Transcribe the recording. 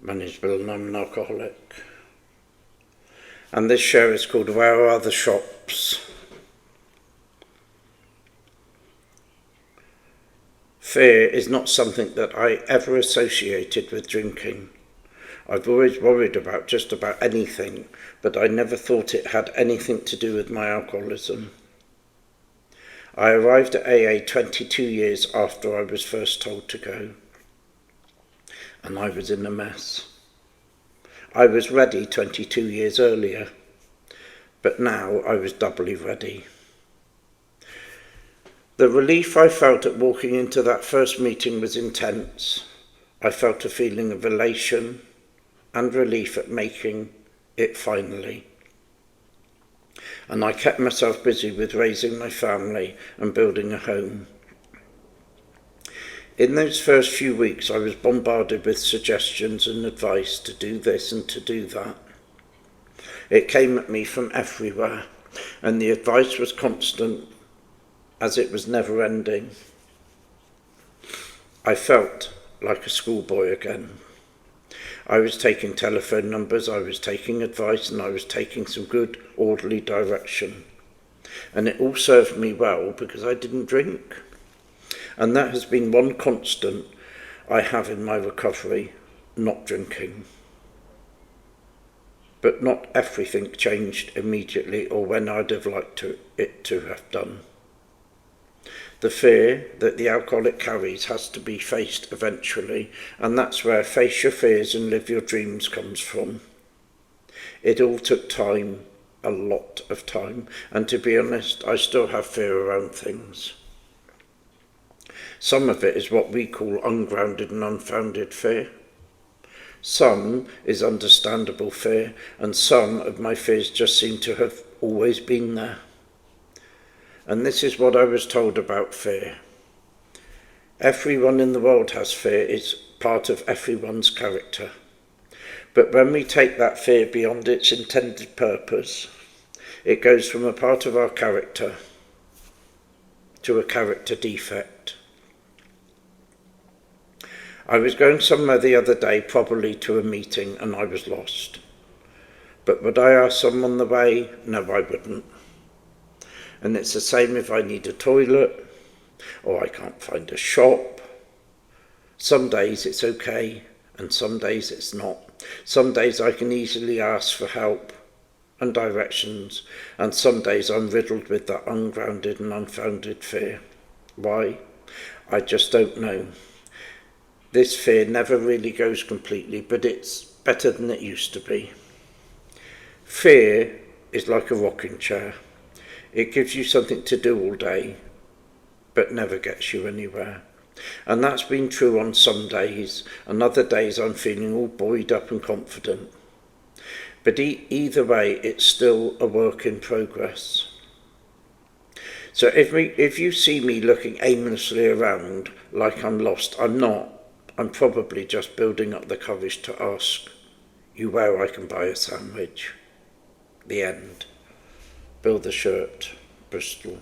My name's Bill and I'm an alcoholic. And this show is called Where Are the Shops? Fear is not something that I ever associated with drinking. I've always worried about just about anything, but I never thought it had anything to do with my alcoholism. I arrived at AA 22 years after I was first told to go, and I was in a mess. I was ready 22 years earlier, but now I was doubly ready. The relief I felt at walking into that first meeting was intense. I felt a feeling of elation and relief at making it finally. And I kept myself busy with raising my family and building a home. In those first few weeks, I was bombarded with suggestions and advice to do this and to do that. It came at me from everywhere, and the advice was constant, as it was never ending. I felt like a schoolboy again. I was taking telephone numbers, I was taking advice, and I was taking some good, orderly direction. And it all served me well because I didn't drink. And that has been one constant I have in my recovery, not drinking. But not everything changed immediately or when I'd have liked it to have done. The fear that the alcoholic carries has to be faced eventually, and that's where Face Your Fears and Live Your Dreams comes from. It all took time, a lot of time, and to be honest, I still have fear around things. Some of it is what we call ungrounded and unfounded fear. Some is understandable fear, and some of my fears just seem to have always been there. And this is what I was told about fear. Everyone in the world has fear. It's part of everyone's character. But when we take that fear beyond its intended purpose, it goes from a part of our character to a character defect. I was going somewhere the other day, probably to a meeting, and I was lost. But would I ask someone the way? No, I wouldn't. And it's the same if I need a toilet, or I can't find a shop. Some days it's okay, and some days it's not. Some days I can easily ask for help and directions, and some days I'm riddled with that ungrounded and unfounded fear. Why? I just don't know. This fear never really goes completely, but it's better than it used to be. Fear is like a rocking chair. It gives you something to do all day, but never gets you anywhere. And that's been true on some days, and other days I'm feeling all buoyed up and confident. But either way, it's still a work in progress. So if you see me looking aimlessly around like I'm lost, I'm not. I'm probably just building up the courage to ask you where I can buy a sandwich. The end. Bill the Shirt, Bristol.